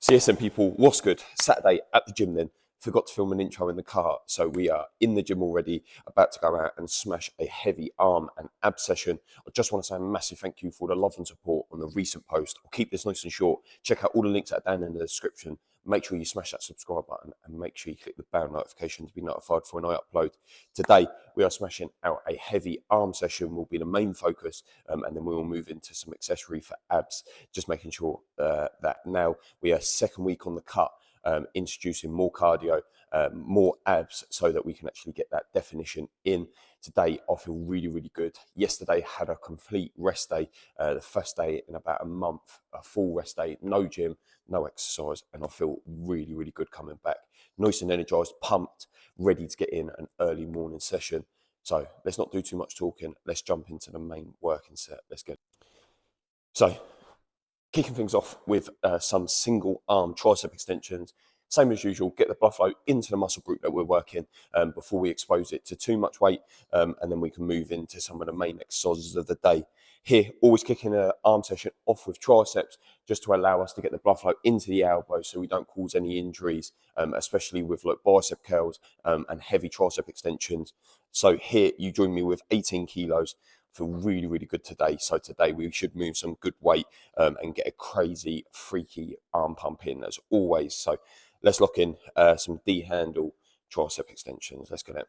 CSM people, what's good? Saturday at the gym then. Forgot to film an intro in the car, so we are in the gym already, about to go out and smash a heavy arm and ab session. I just want to say a massive thank you for the love and support on the recent post. I'll keep this nice and short. Check out all the links that are down in the description. Make sure you smash that subscribe button and make sure you click the bell notification to be notified for when I upload. Today, we are smashing out a heavy arm session, will be the main focus, and then we will move into some accessory for abs, just making sure that now we are second week on the cut. Introducing more cardio, more abs, so that we can actually get that definition in. Today, I feel really, really good. Yesterday, had a complete rest day, the first day in about a month, a full rest day, no gym, no exercise, and I feel really, really good coming back. Nice and energized, pumped, ready to get in an early morning session. So let's not do too much talking. Let's jump into the main working set. Let's go. So, kicking things off with some single arm tricep extensions. Same as usual, get the blood flow into the muscle group that we're working before we expose it to too much weight, and then we can move into some of the main exercises of the day. Here, always kicking an arm session off with triceps, just to allow us to get the blood flow into the elbow so we don't cause any injuries, especially with like bicep curls and heavy tricep extensions. So here, you join me with 18 kilos. Feel really, really good today. So today we should move some good weight and get a crazy, freaky arm pump in as always. So let's lock in some D-handle tricep extensions. Let's get it.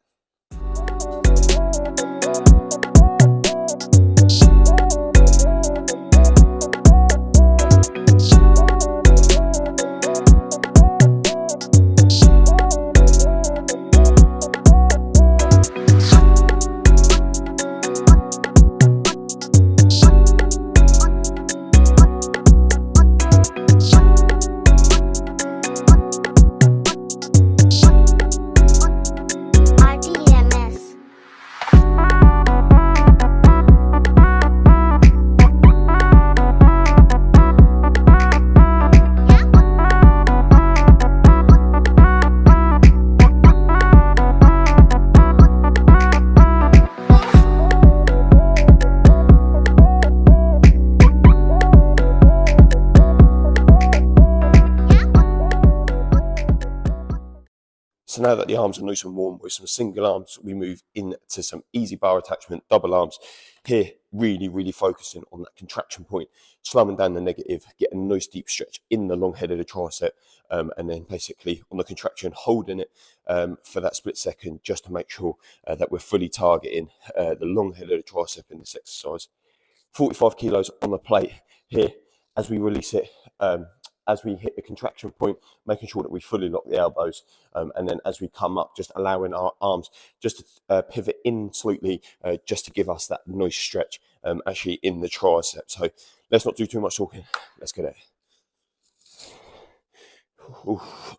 So now that the arms are nice and warm with some single arms, we move into some easy bar attachment, double arms. Here, really, really focusing on that contraction point, slowing down the negative, getting a nice deep stretch in the long head of the tricep, and then basically on the contraction, holding it for that split second, just to make sure that we're fully targeting the long head of the tricep in this exercise. 45 kilos on the plate here as we release it. As we hit the contraction point, making sure that we fully lock the elbows, and then as we come up, just allowing our arms just to pivot in slightly, just to give us that nice stretch actually in the tricep. So let's not do too much talking. Let's get it. Oof.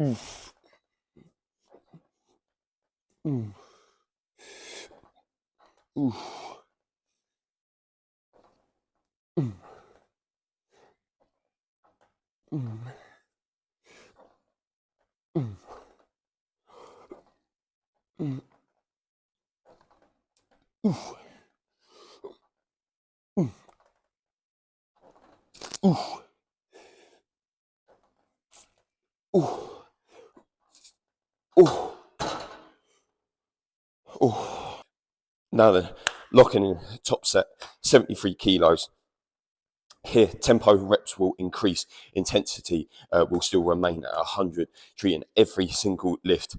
Oof. Oof. Oof. Mm. Mm. Mm. Mm. Oof. Mm. Oof. Oof. Oof. Oof. Now then, locking in top set, 73 kilos. Here, tempo reps will increase, intensity will still remain at 100, treating every single lift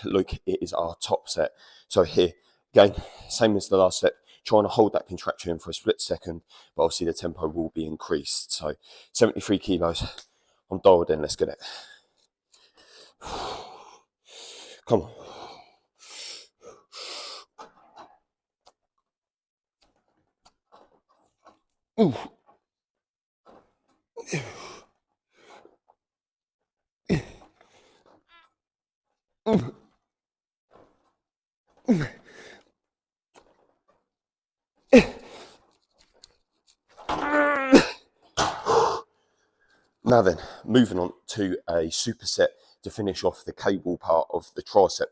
like it is our top set. So here, again, same as the last set, trying to hold that contraction for a split second, but obviously the tempo will be increased. So 73 kilos, I'm dialed in, let's get it. Come on. Ooh. Now then, moving on to a superset to finish off the cable part of the tricep.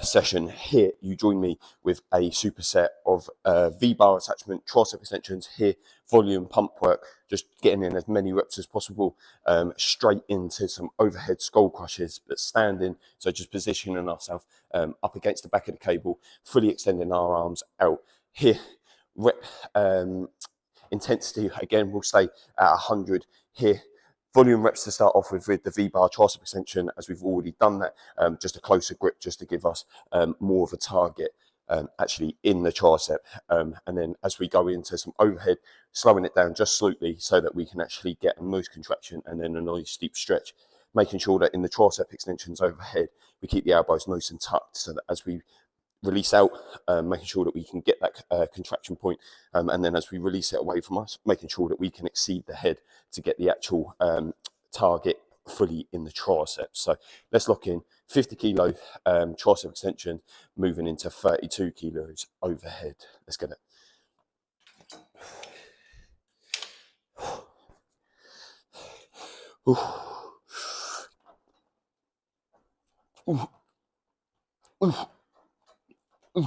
session. Here you join me with a superset of V-bar attachment, tricep extensions. Here, volume pump work, just getting in as many reps as possible, straight into some overhead skull crushes, but standing, so just positioning ourselves up against the back of the cable, fully extending our arms out. Here, rep intensity, again, we'll say at 100. Here, volume reps to start off with the V-bar tricep extension, as we've already done that, just a closer grip just to give us more of a target actually in the tricep. And then as we go into some overhead, slowing it down just slightly so that we can actually get a nice contraction and then a nice deep stretch, making sure that in the tricep extensions overhead, we keep the elbows nice and tucked so that as we release out, making sure that we can get that contraction point, and then as we release it away from us, making sure that we can exceed the head to get the actual target fully in the triceps. So let's lock in 50 kilo tricep extension, moving into 32 kilos overhead. Let's get it. Ooh. Ooh. Ooh. Ooh.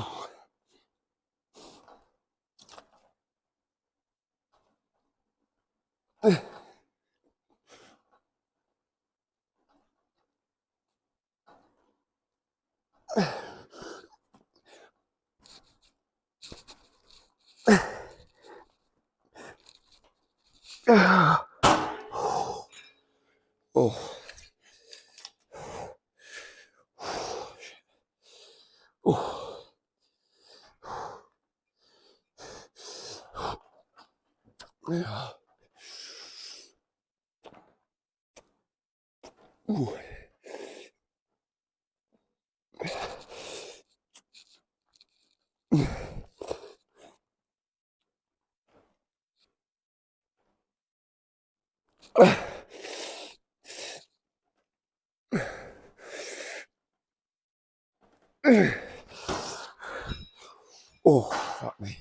Oh. Oh. Yeah. Ooh. Oh, fuck me.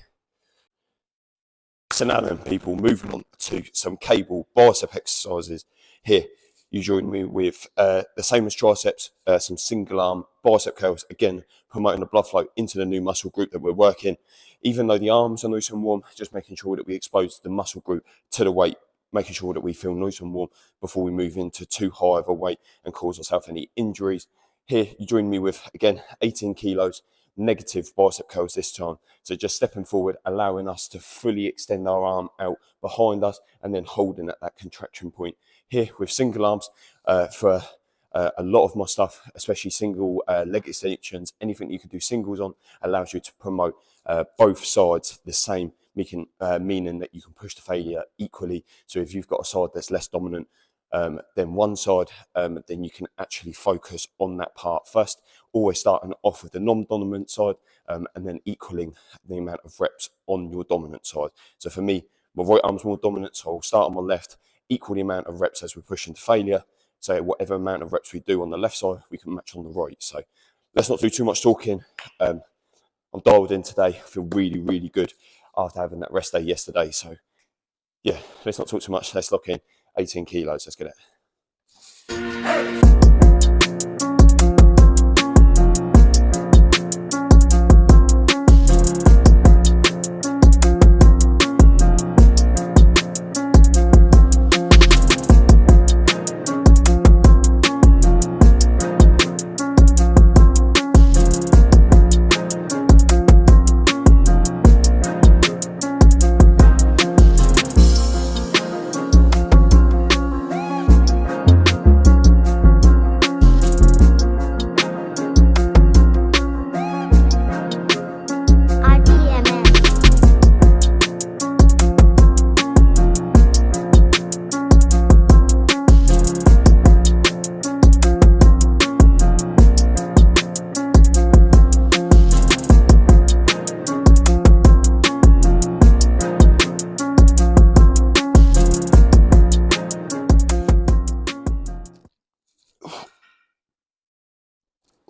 So now then, people, moving on to some cable bicep exercises. Here, you join me with the same as triceps, some single arm bicep curls, again, promoting the blood flow into the new muscle group that we're working. Even though the arms are nice and warm, just making sure that we expose the muscle group to the weight, making sure that we feel nice and warm before we move into too high of a weight and cause ourselves any injuries. Here, you join me with, again, 18 kilos, negative bicep curls this time. So just stepping forward, allowing us to fully extend our arm out behind us and then holding at that contraction point. Here with single arms for a lot of my stuff, especially single leg extensions, anything you can do singles on allows you to promote both sides the same, meaning that you can push to failure equally. So if you've got a side that's less dominant than one side, then you can actually focus on that part first, always starting off with the non-dominant side and then equaling the amount of reps on your dominant side. So for me, my right arm's more dominant, so I'll start on my left, equal the amount of reps as we push into failure. So whatever amount of reps we do on the left side, we can match on the right. So let's not do too much talking. I'm dialed in today. I feel really, really good after having that rest day yesterday. So yeah, let's not talk too much. Let's lock in 18 kilos. Let's get it.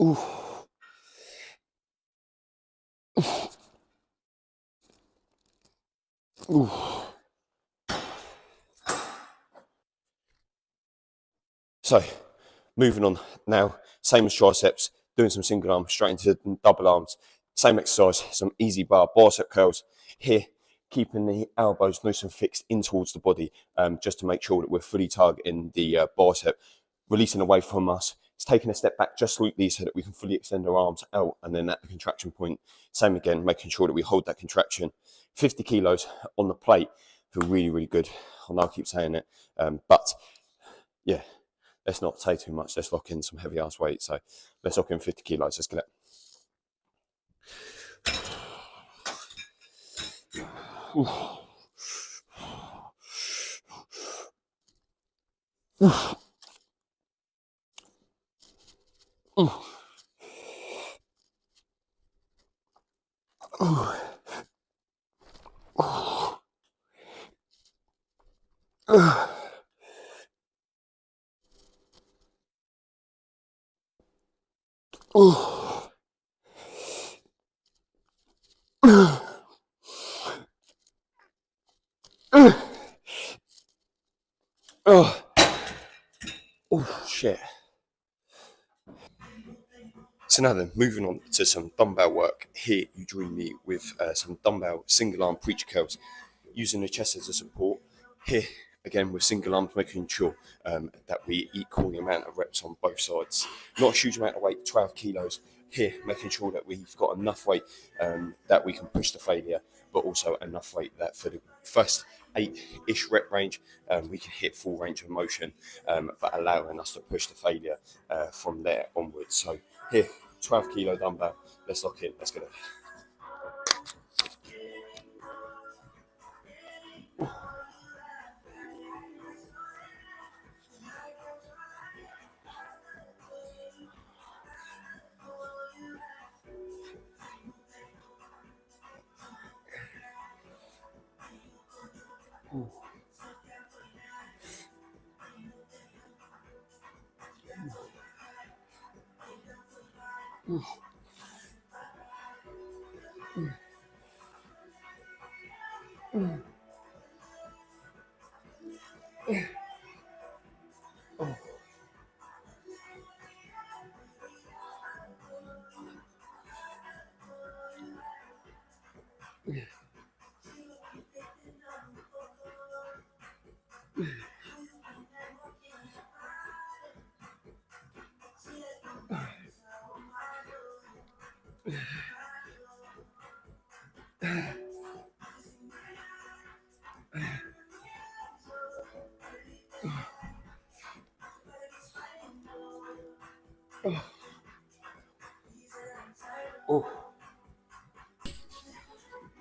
Ooh. Ooh. So, moving on now, same as triceps, doing some single arms straight into double arms. Same exercise, some easy bar, bicep curls here, keeping the elbows nice and fixed in towards the body, just to make sure that we're fully targeting the bicep, releasing away from us. It's taking a step back just slightly so that we can fully extend our arms out, and then at the contraction point, same again, making sure that we hold that contraction. 50 kilos on the plate feel really, really good. I know I keep saying it, but yeah, let's not say too much. Let's lock in some heavy ass weight. So let's lock in 50 kilos. Let's get it. Oh shit. So now then, moving on to some dumbbell work. Here you join me with some dumbbell single arm preacher curls, using the chest as a support. Here, again, with single arms, making sure that we equal the amount of reps on both sides. Not a huge amount of weight, 12 kilos. Here, making sure that we've got enough weight that we can push to failure, but also enough weight that for the first 8-ish rep range, we can hit full range of motion, but allowing us to push to failure from there onwards. So here, 12 kilo dumbbell, let's lock in, let's get it.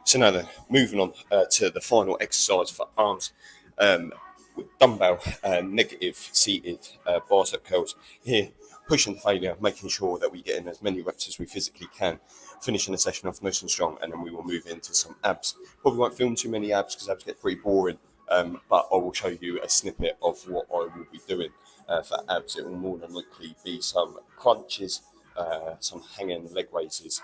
So now then, moving on to the final exercise for arms, with dumbbell negative seated bicep curls. Here, pushing failure, making sure that we get in as many reps as we physically can, finishing the session off nice and strong, and then we will move into some abs. Probably won't film too many abs because abs get pretty boring, but I will show you a snippet of what I will be doing for abs. It will more than likely be some crunches, some hanging leg raises,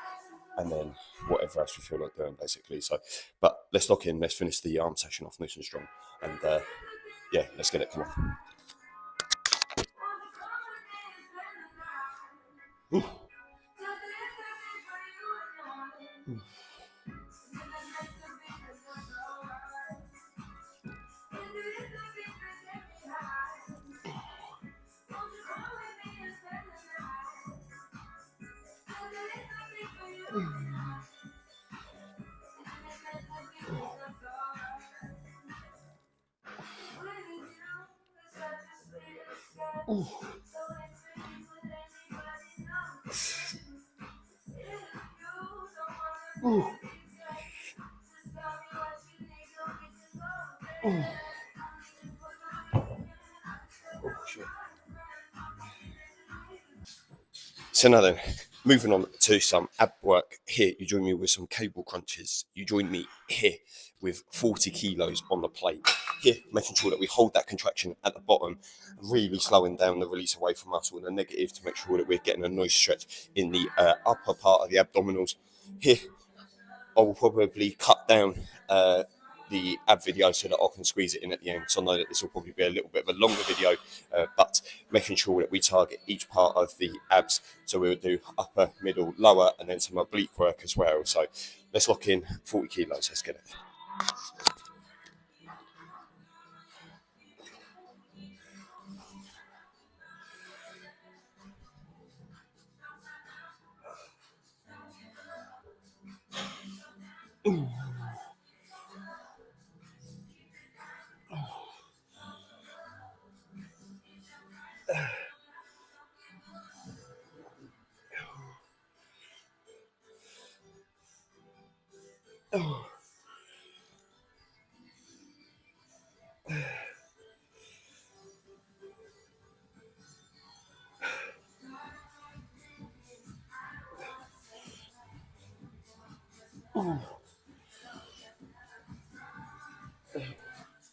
and then whatever else we feel like doing, basically. So, but let's lock in. Let's finish the arm session off nice and strong, and yeah, let's get it. Come on. So now then, moving on to some ab work. Here, you join me with some cable crunches. You join me here with 40 kilos on the plate. Here, making sure that we hold that contraction at the bottom, really slowing down the release away from us with a negative to make sure that we're getting a nice stretch in the upper part of the abdominals. Here, I will probably cut down the ab video so that I can squeeze it in at the end. So I know that this will probably be a little bit of a longer video, but making sure that we target each part of the abs. So we'll do upper, middle, lower, and then some oblique work as well. So let's lock in 40 kilos. Let's get it.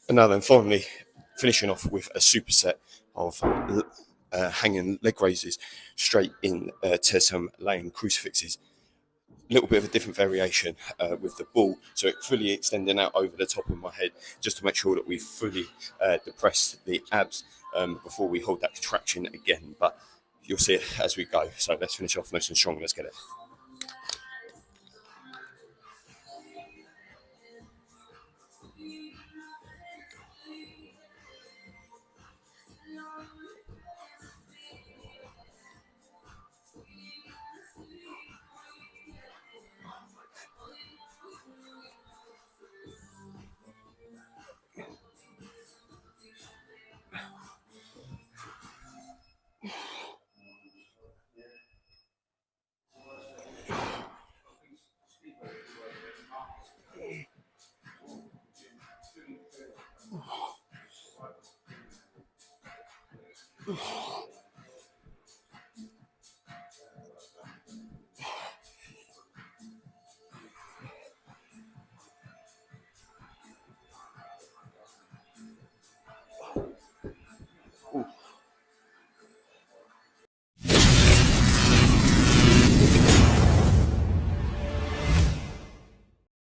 And now then, finally, finishing off with a superset of hanging leg raises straight in to some laying crucifixes. A little bit of a different variation with the ball, so it fully extending out over the top of my head, just to make sure that we fully depress the abs before we hold that contraction again. But you'll see it as we go. So let's finish off nice and strong. Let's get it.